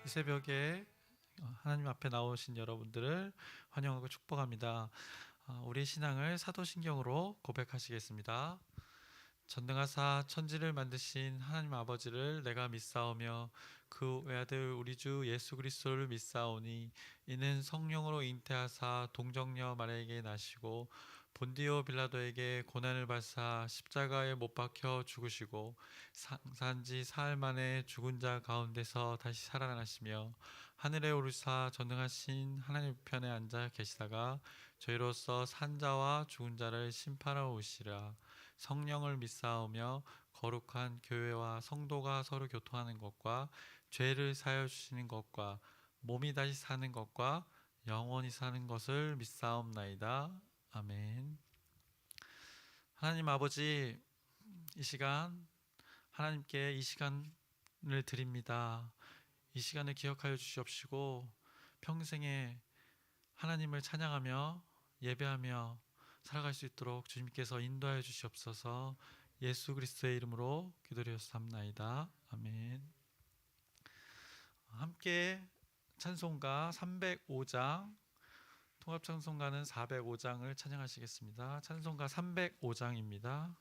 이 새벽에 하나님 앞에 나오신 여러분들을 환영하고 축복합니다. 우리의 신앙을 사도신경으로 고백하시겠습니다. 전능하사 천지를 만드신 하나님 아버지를 내가 믿사오며 그 외아들 우리 주 예수 그리스도를 믿사오니 이는 성령으로 잉태하사 동정녀 마리아에게 나시고 본디오 빌라도에게 고난을 받사 십자가에 못 박혀 죽으시고 산지 사흘 만에 죽은 자 가운데서 다시 살아나시며 하늘에 오르사 전능하신 하나님 편에 앉아 계시다가 저희로서 산자와 죽은 자를 심판하러 오시라. 성령을 믿사오며 거룩한 교회와 성도가 서로 교통하는 것과 죄를 사하여 주시는 것과 몸이 다시 사는 것과 영원히 사는 것을 믿사옵나이다. 아멘. 하나님 아버지, 이 시간 하나님께 이 시간을 드립니다. 이 시간을 기억하여 주시옵시고 평생에 하나님을 찬양하며 예배하며 살아갈 수 있도록 주님께서 인도하여 주시옵소서. 예수 그리스도의 이름으로 기도드렸사옵나이다. 아멘. 함께 찬송가 305장, 통합찬송가는 405장을 찬양하시겠습니다. 찬송가 305장입니다.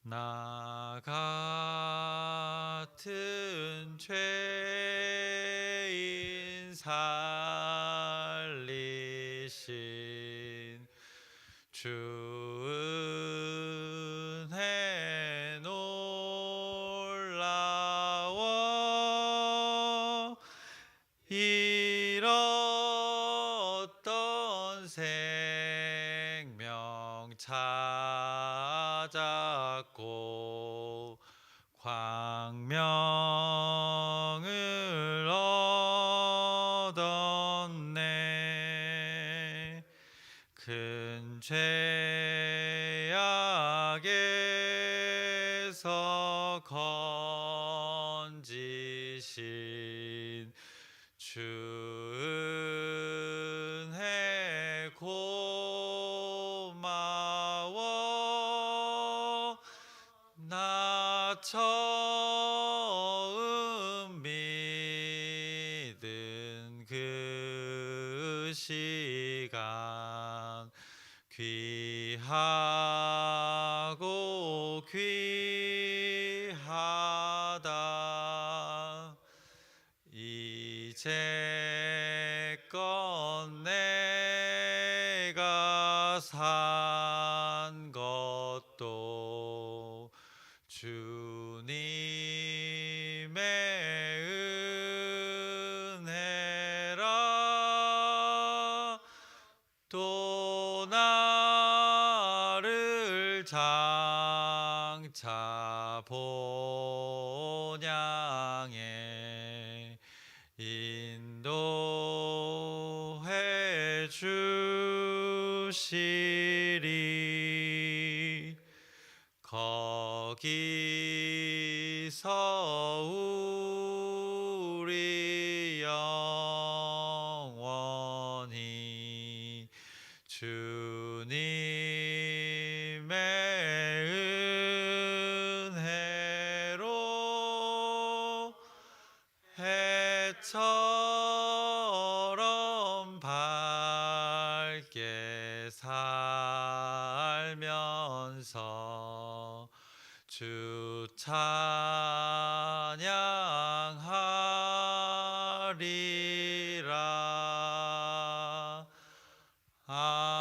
나 같은 죄인 살리신 주 은혜 놀라워 잃었던 생명 찾았고 광명을 얻었네. 큰 죄악에서 건지신 주 은혜 고마워. 나 처음 믿은 그 시간 귀하고 귀하다. 이제껏 내가 산 것도 주님의 은혜라. 또 나를 장차 본향에 인도해 주시리. 거기서 우리 영원히 주님의 은혜로 해처럼 밝게 살면서 주 찬양하리라. 아멘.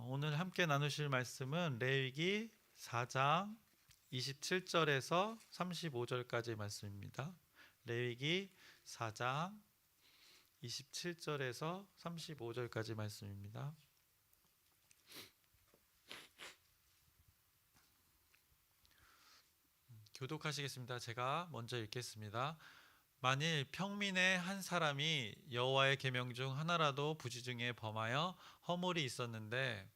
오늘 함께 나누실 말씀은 레위기 4장 27절에서 35절까지의 말씀입니다. 레위기 4장 27절에서 35절까지 말씀입니다. 교독하시겠습니다. 제가 먼저 읽겠습니다. 만일 평민의 한 사람이 여호와의 계명 중 하나라도 부지 중에 범하여 허물이 있었는데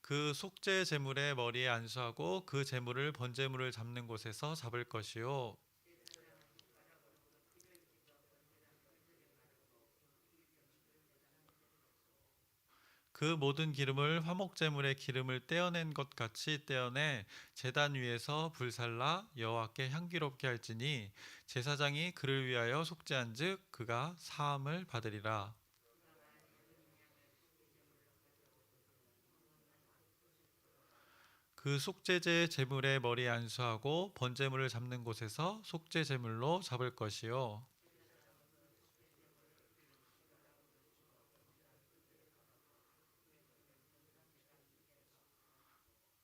그 속죄 제물의 머리에 안수하고 그 제물을 번제물을 잡는 곳에서 잡을 것이요. 그 모든 기름을 화목제물의 기름을 떼어낸 것 같이 떼어내 제단 위에서 불살라 여호와께 향기롭게 할지니 제사장이 그를 위하여 속죄한즉 그가 사함을 받으리라. 그 속죄제 제물의 머리에 안수하고 번제물을 잡는 곳에서 속죄 제물로 잡을 것이요.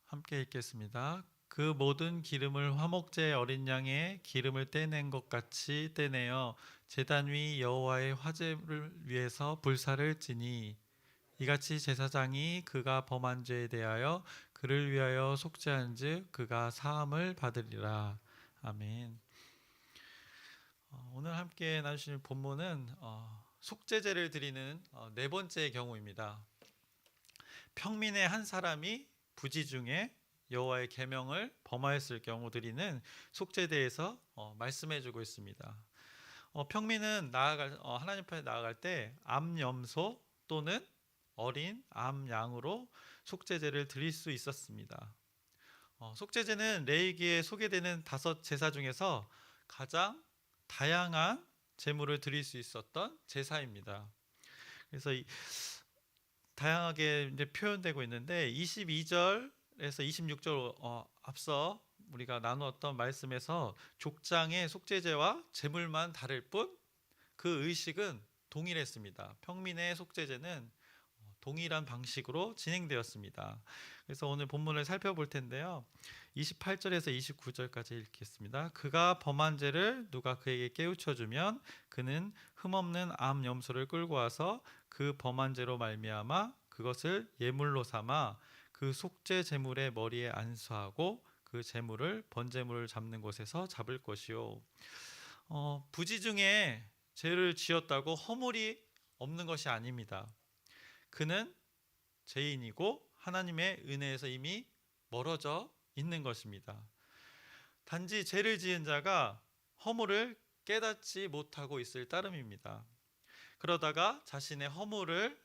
함께 읽겠습니다. 그 모든 기름을 화목제 어린 양의 기름을 떼낸 것 같이 떼내어 제단 위 여호와의 화제를 위해서 불사를 지니 이같이 제사장이 그가 범한 죄에 대하여 그를 위하여 속죄한즉 그가 사함을 받으리라. 아멘. 오늘 함께 나누실 본문은 속죄제를 드리는 네 번째 경우입니다. 평민의 한 사람이 부지 중에 여호와의 계명을 범하였을 경우 드리는 속죄대에서 말씀해주고 있습니다. 평민은 하나님 앞에 나아갈 때 암염소 또는 어린 암양으로 속죄제를 드릴 수 있었습니다. 속죄제는 레위기에 소개되는 5 제사 중에서 가장 다양한 제물을 드릴 수 있었던 제사입니다. 그래서 다양하게 이제 표현되고 있는데 22절에서 26절 앞서 우리가 나누었던 말씀에서 족장의 속죄제와 제물만 다를 뿐 그 의식은 동일했습니다. 평민의 속죄제는 동일한 방식으로 진행되었습니다. 그래서 오늘 본문을 살펴볼 텐데요. 28절에서 29절까지 읽겠습니다. 그가 범한 죄를 누가 그에게 깨우쳐주면 그는 흠없는 암 염소를 끌고 와서 그 범한 죄로 말미암아 그것을 예물로 삼아 그 속죄 제물의 머리에 안수하고 그 제물을 번제물을 잡는 곳에서 잡을 것이요. 부지 중에 죄를 지었다고 허물이 없는 것이 아닙니다. 그는 죄인이고 하나님의 은혜에서 이미 멀어져 있는 것입니다. 단지 죄를 지은 자가 허물을 깨닫지 못하고 있을 따름입니다. 그러다가 자신의 허물을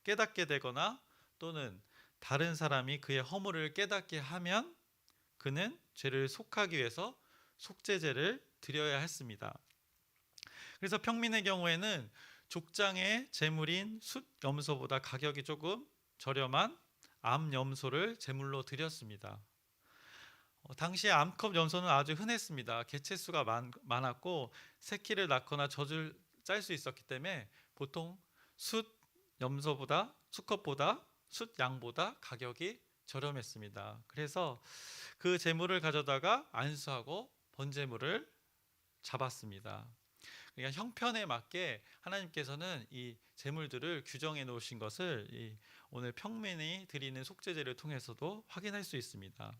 깨닫게 되거나 또는 다른 사람이 그의 허물을 깨닫게 하면 그는 죄를 속하기 위해서 속죄제를 드려야 했습니다. 그래서 평민의 경우에는 족장의 제물인 숫 염소보다 가격이 조금 저렴한 암 염소를 제물로 드렸습니다. 당시에 암컷 염소는 아주 흔했습니다. 개체수가 많았고 새끼를 낳거나 젖을 짤 수 있었기 때문에 보통 숫 염소보다 수컷보다 숫 양보다 가격이 저렴했습니다. 그래서 그 제물을 가져다가 안수하고 번제물을 잡았습니다. 그러니까 형편에 맞게 하나님께서는 이 제물들을 규정해 놓으신 것을 오늘 평민이 드리는 속죄제를 통해서도 확인할 수 있습니다.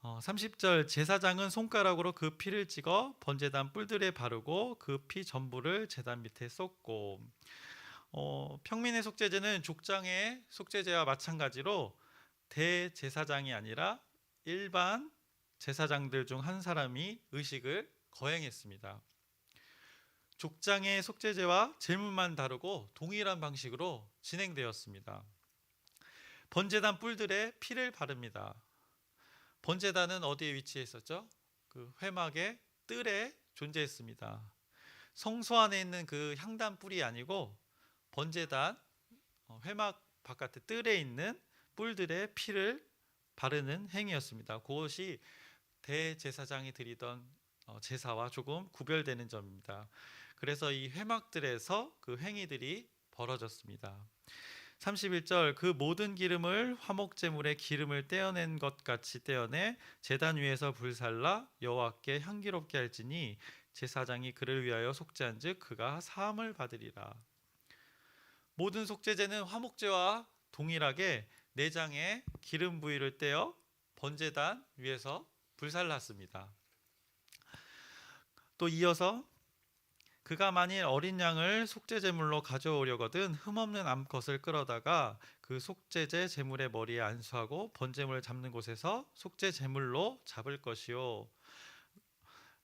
30절 제사장은 손가락으로 그 피를 찍어 번제단 뿔들에 바르고 그 피 전부를 제단 밑에 쏟고 평민의 속죄제는 족장의 속죄제와 마찬가지로 대제사장이 아니라 일반 제사장들 중 한 사람이 의식을 거행했습니다. 족장의 속죄제와 제물만 다르고 동일한 방식으로 진행되었습니다. 번제단 뿔들에 피를 바릅니다. 번제단은 어디에 위치해 있었죠? 그 회막의 뜰에 존재했습니다. 성소 안에 있는 그 향단 뿔이 아니고 번제단 회막 바깥의 뜰에 있는 뿔들의 피를 바르는 행위였습니다. 그것이 대제사장이 드리던 제사와 조금 구별되는 점입니다. 그래서 이 회막들에서 그 행위들이 벌어졌습니다. 31절 그 모든 기름을 화목제물의 기름을 떼어낸 것 같이 떼어내 제단 위에서 불살라 여호와께 향기롭게 할지니 제사장이 그를 위하여 속죄한즉 그가 사함을 받으리라. 모든 속죄제는 화목제와 동일하게 내장에 기름 부위를 떼어 번제단 위에서 불살랐습니다. 또 이어서 그가 만일 어린 양을 속죄 제물로 가져오려거든 흠없는 암컷을 끌어다가 그 속죄제 제물의 머리에 안수하고 번제물을 잡는 곳에서 속죄 제물로 잡을 것이요.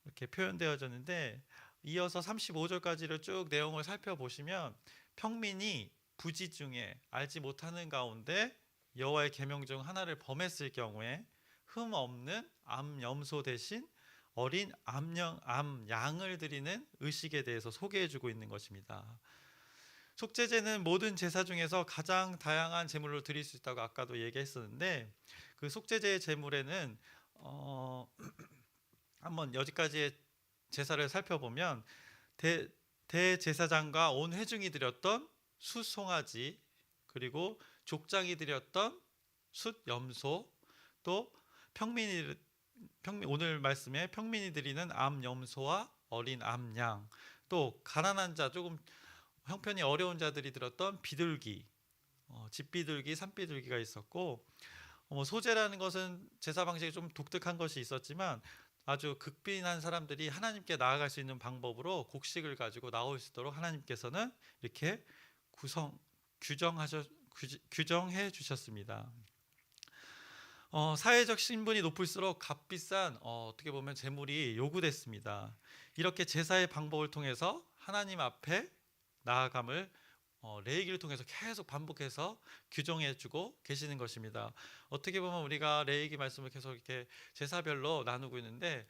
이렇게 표현되어졌는데, 이어서 35절까지를 쭉 내용을 살펴보시면 평민이 부지 중에 알지 못하는 가운데 여호와의 계명 중 하나를 범했을 경우에 흠 없는 암염소 대신 어린 암양을 드리는 의식에 대해서 소개해주고 있는 것입니다. 속죄제는 모든 제사 중에서 가장 다양한 제물로 드릴 수 있다고 아까도 얘기했었는데, 그 속죄제의 제물에는 한번 여기까지의 제사를 살펴보면 대제사장과 온 회중이 드렸던 숫송아지, 그리고 족장이 드렸던 숫염소, 또 오늘 말씀에 평민이 드리는 암염소와 어린 암양, 또 가난한 자, 조금 형편이 어려운 자들이 들었던 비둘기, 집비둘기, 산비둘기가 있었고, 소제라는 것은 제사 방식이 좀 독특한 것이 있었지만 아주 극빈한 사람들이 하나님께 나아갈 수 있는 방법으로 곡식을 가지고 나올 수 있도록 하나님께서는 이렇게 규정해 주셨습니다. 사회적 신분이 높을수록 값비싼 어떻게 보면 제물이 요구됐습니다. 이렇게 제사의 방법을 통해서 하나님 앞에 나아감을 레위기를 통해서 계속 반복해서 규정해주고 계시는 것입니다. 어떻게 보면 우리가 레위기 말씀을 계속 이렇게 제사별로 나누고 있는데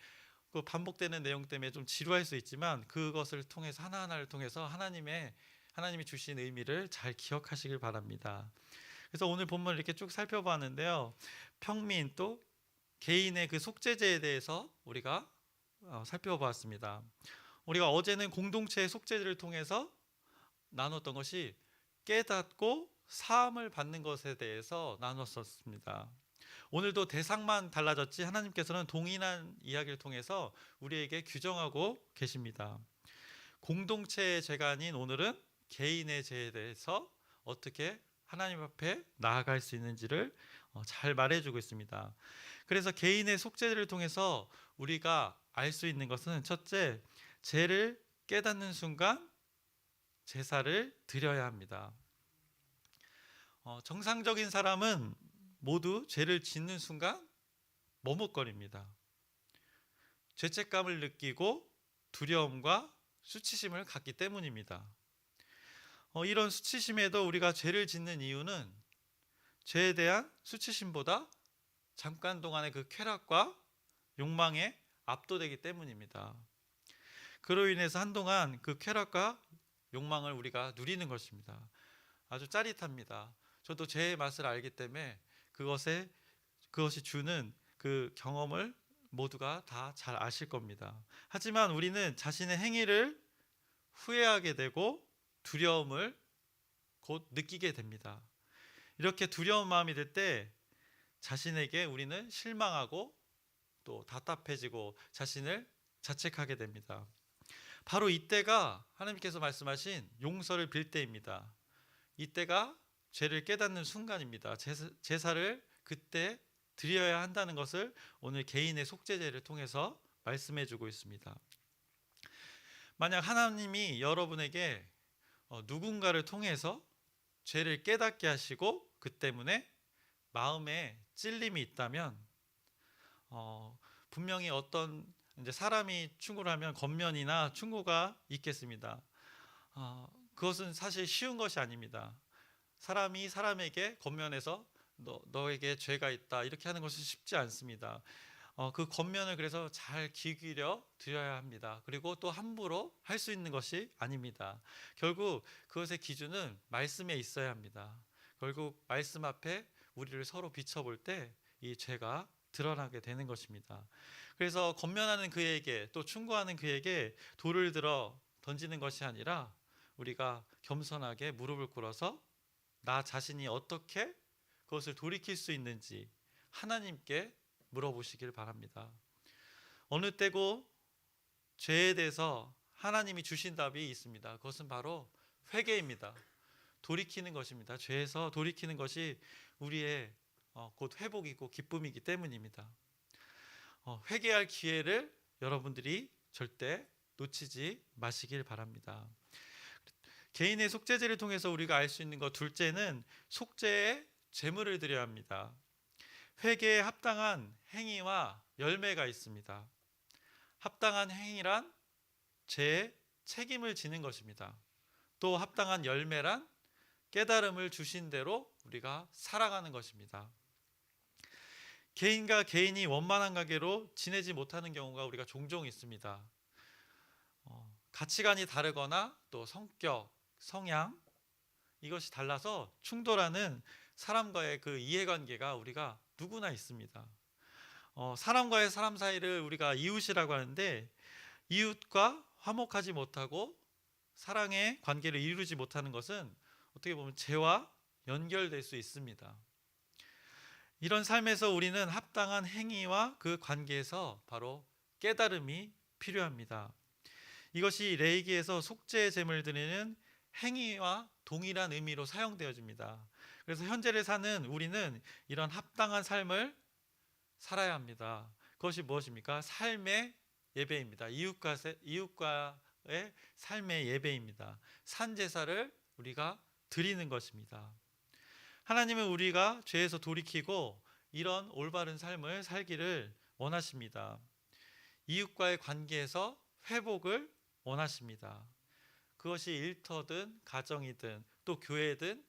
그 반복되는 내용 때문에 좀 지루할 수 있지만 그것을 통해서 하나하나를 통해서 하나님이 주신 의미를 잘 기억하시길 바랍니다. 그래서 오늘 본문을 이렇게 쭉 살펴봤는데요, 평민 또 개인의 그 속죄제에 대해서 우리가 살펴보았습니다. 우리가 어제는 공동체의 속죄제를 통해서 나눴던 것이 깨닫고 사함을 받는 것에 대해서 나눴었습니다. 오늘도 대상만 달라졌지 하나님께서는 동일한 이야기를 통해서 우리에게 규정하고 계십니다. 공동체의 죄가 아닌 오늘은 개인의 죄에 대해서 어떻게 하나님 앞에 나아갈 수 있는지를 잘 말해주고 있습니다. 그래서 개인의 속죄를 통해서 우리가 알 수 있는 것은, 첫째, 죄를 깨닫는 순간 제사를 드려야 합니다. 정상적인 사람은 모두 죄를 짓는 순간 머뭇거립니다. 죄책감을 느끼고 두려움과 수치심을 갖기 때문입니다. 이런 수치심에도 우리가 죄를 짓는 이유는 죄에 대한 수치심보다 잠깐 동안의 그 쾌락과 욕망에 압도되기 때문입니다. 그로 인해서 한동안 그 쾌락과 욕망을 우리가 누리는 것입니다. 아주 짜릿합니다. 저도 죄의 맛을 알기 때문에 그것이 주는 그 경험을 모두가 다 잘 아실 겁니다. 하지만 우리는 자신의 행위를 후회하게 되고 두려움을 곧 느끼게 됩니다. 이렇게 두려운 마음이 들 때 자신에게 우리는 실망하고 또 답답해지고 자신을 자책하게 됩니다. 바로 이때가 하나님께서 말씀하신 용서를 빌 때입니다. 이때가 죄를 깨닫는 순간입니다. 제사를 그때 드려야 한다는 것을 오늘 개인의 속죄제를 통해서 말씀해 주고 있습니다. 만약 하나님이 여러분에게 누군가를 통해서 죄를 깨닫게 하시고 그 때문에 마음에 찔림이 있다면 분명히 어떤 이제 사람이 충고를 하면 겉면이나 충고가 있겠습니다. 그것은 사실 쉬운 것이 아닙니다. 사람이 사람에게 겉면에서 너에게 죄가 있다 이렇게 하는 것은 쉽지 않습니다. 그 겉면을 그래서 잘 귀 기울여 드려야 합니다. 그리고 또 함부로 할 수 있는 것이 아닙니다. 결국 그것의 기준은 말씀에 있어야 합니다. 결국 말씀 앞에 우리를 서로 비춰볼 때 이 죄가 드러나게 되는 것입니다. 그래서 권면하는 그에게 또 충고하는 그에게 돌을 들어 던지는 것이 아니라 우리가 겸손하게 무릎을 꿇어서 나 자신이 어떻게 그것을 돌이킬 수 있는지 하나님께 물어보시길 바랍니다. 어느 때고 죄에 대해서 하나님이 주신 답이 있습니다. 그것은 바로 회개입니다. 돌이키는 것입니다. 죄에서 돌이키는 것이 우리의 곧 회복이고 기쁨이기 때문입니다. 회개할 기회를 여러분들이 절대 놓치지 마시길 바랍니다. 개인의 속죄제를 통해서 우리가 알 수 있는 것 둘째는 속죄에 제물을 드려야 합니다. 회개에 합당한 행위와 열매가 있습니다. 합당한 행위란 죄의 책임을 지는 것입니다. 또 합당한 열매란 깨달음을 주신 대로 우리가 살아가는 것입니다. 개인과 개인이 원만한 관계로 지내지 못하는 경우가 우리가 종종 있습니다. 가치관이 다르거나 또 성격, 성향 이것이 달라서 충돌하는 사람과의 그 이해관계가 우리가 누구나 있습니다. 사람과의 사람 사이를 우리가 이웃이라고 하는데 이웃과 화목하지 못하고 사랑의 관계를 이루지 못하는 것은 어떻게 보면 죄와 연결될 수 있습니다. 이런 삶에서 우리는 합당한 행위와 그 관계에서 바로 깨달음이 필요합니다. 이것이 레위기에서 속죄의 제물 드리는 행위와 동일한 의미로 사용되어집니다. 그래서 현재를 사는 우리는 이런 합당한 삶을 살아야 합니다. 그것이 무엇입니까? 삶의 예배입니다. 이웃과의 삶의 예배입니다. 산제사를 우리가 드리는 것입니다. 하나님은 우리가 죄에서 돌이키고 이런 올바른 삶을 살기를 원하십니다. 이웃과의 관계에서 회복을 원하십니다. 그것이 일터든 가정이든 또 교회든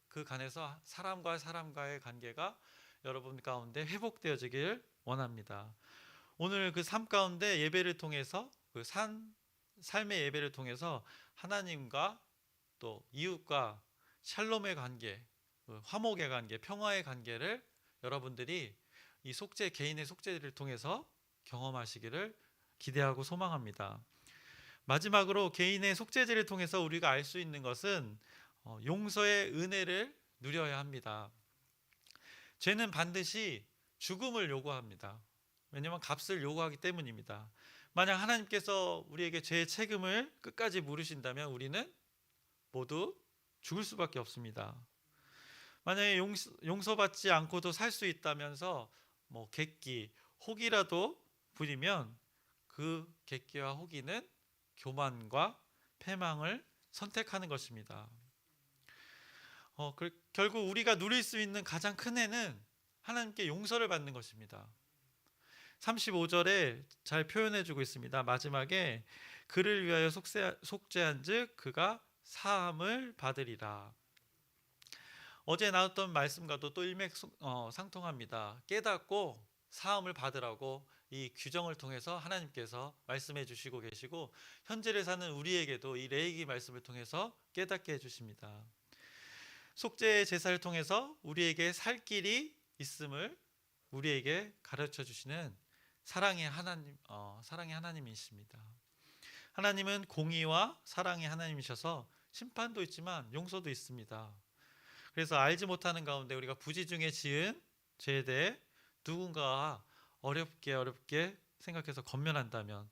그 간에서 사람과 사람과의 관계가 여러분 가운데 회복되어지길 원합니다. 오늘 그 삶 가운데 예배를 통해서 삶의 예배를 통해서 하나님과 또 이웃과 샬롬의 관계, 화목의 관계, 평화의 관계를 여러분들이 이 개인의 속죄를 통해서 경험하시기를 기대하고 소망합니다. 마지막으로 개인의 속죄제를 통해서 우리가 알 수 있는 것은 용서의 은혜를 누려야 합니다. 죄는 반드시 죽음을 요구합니다. 왜냐하면 값을 요구하기 때문입니다. 만약 하나님께서 우리에게 죄의 책임을 끝까지 물으신다면 우리는 모두 죽을 수밖에 없습니다. 만약에 용서받지 않고도 살 수 있다면서 객기, 혹이라도 부리면 그 객기와 혹이는 교만과 패망을 선택하는 것입니다. 결국 우리가 누릴 수 있는 가장 큰 해는 하나님께 용서를 받는 것입니다. 35절에 잘 표현해주고 있습니다. 마지막에 그를 위하여 속죄한즉 그가 사함을 받으리라. 어제 나왔던 말씀과도 또 일맥상통합니다. 깨닫고 사함을 받으라고 이 규정을 통해서 하나님께서 말씀해 주시고 계시고 현재를 사는 우리에게도 이 레위기 말씀을 통해서 깨닫게 해주십니다. 속죄의 제사를 통해서 우리에게 살 길이 있음을 우리에게 가르쳐 주시는 사랑의 하나님이십니다. 하나님은 공의와 사랑의 하나님이셔서 심판도 있지만 용서도 있습니다. 그래서 알지 못하는 가운데 우리가 부지 중에 지은 죄에 대해 누군가가 어렵게 생각해서 권면한다면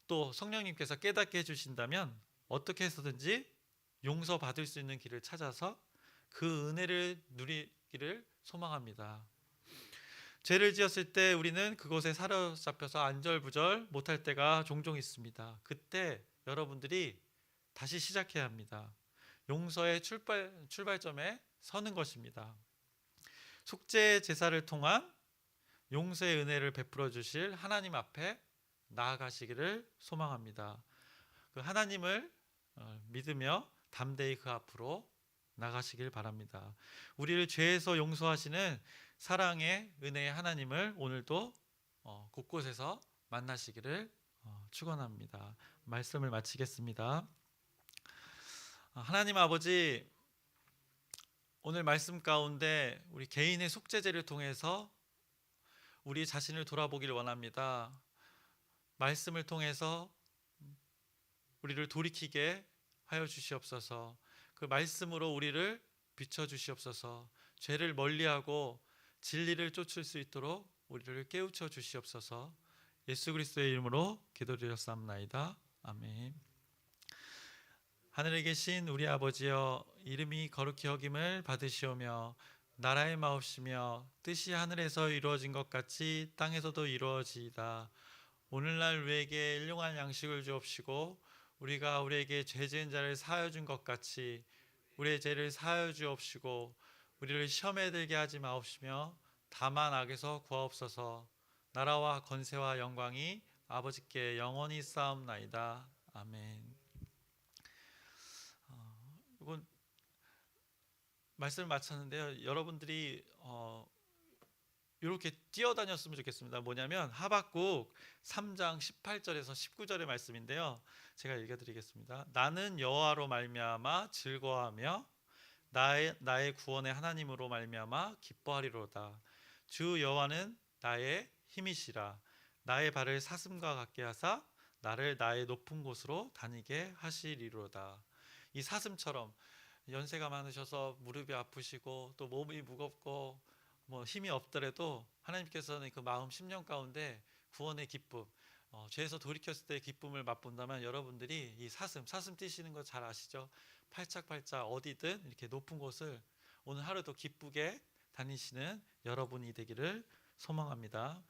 또 성령님께서 깨닫게 해주신다면 어떻게 해서든지 용서받을 수 있는 길을 찾아서 그 은혜를 누리기를 소망합니다. 죄를 지었을 때 우리는 그곳에 사로잡혀서 안절부절 못할 때가 종종 있습니다. 그때 여러분들이 다시 시작해야 합니다. 용서의 출발점에 서는 것입니다. 속죄 제사를 통한 용서의 은혜를 베풀어 주실 하나님 앞에 나아가시기를 소망합니다. 그 하나님을 믿으며 담대히 그 앞으로 나가시길 바랍니다. 우리를 죄에서 용서하시는 사랑의 은혜의 하나님을 오늘도 곳곳에서 만나시기를 축원합니다. 말씀을 마치겠습니다. 하나님 아버지, 오늘 말씀 가운데 우리 개인의 속죄제를 통해서 우리 자신을 돌아보기를 원합니다. 말씀을 통해서 우리를 돌이키게 하여 주시옵소서. 그 말씀으로 우리를 비춰 주시옵소서. 죄를 멀리하고 진리를 쫓을 수 있도록 우리를 깨우쳐 주시옵소서. 예수 그리스도의 이름으로 기도드렸사옵나이다. 아멘. 하늘에 계신 우리 아버지여, 이름이 거룩히 여김을 받으시오며 나라의 마옵시며 뜻이 하늘에서 이루어진 것 같이 땅에서도 이루어지이다. 오늘날 우리에게 일용할 양식을 주옵시고 우리가 우리에게 죄 지은 자를 사하여 준 것 같이 우리의 죄를 사하여 주옵시고 우리를 시험에 들게 하지 마옵시며 다만 악에서 구하옵소서. 나라와 권세와 영광이 아버지께 영원히 쌓옵나이다. 아멘. 이번 말씀을 마쳤는데요. 여러분들이 이렇게 뛰어다녔으면 좋겠습니다. 뭐냐면 하박국 3장 18절에서 19절의 말씀인데요. 제가 읽어드리겠습니다. 나는 여호와로 말미암아 즐거워하며 나의 구원의 하나님으로 말미암아 기뻐하리로다. 주 여호와는 나의 힘이시라. 나의 발을 사슴과 같게 하사 나를 나의 높은 곳으로 다니게 하시리로다. 이 사슴처럼 연세가 많으셔서 무릎이 아프시고 또 몸이 무겁고 뭐 힘이 없더라도 하나님께서는 그 마음 심령 가운데 구원의 기쁨, 죄에서 돌이켰을 때의 기쁨을 맛본다면 여러분들이 이 사슴 뛰시는 거 잘 아시죠? 팔짝팔짝 어디든 이렇게 높은 곳을 오늘 하루도 기쁘게 다니시는 여러분이 되기를 소망합니다.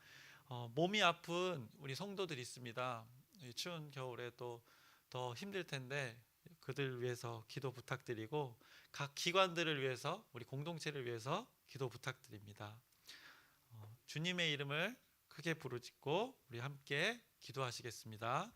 몸이 아픈 우리 성도들이 있습니다. 이 추운 겨울에 또 더 힘들 텐데 그들 위해서 기도 부탁드리고 각 기관들을 위해서 우리 공동체를 위해서 기도 부탁드립니다. 주님의 이름을 크게 부르짖고 우리 함께 기도하시겠습니다.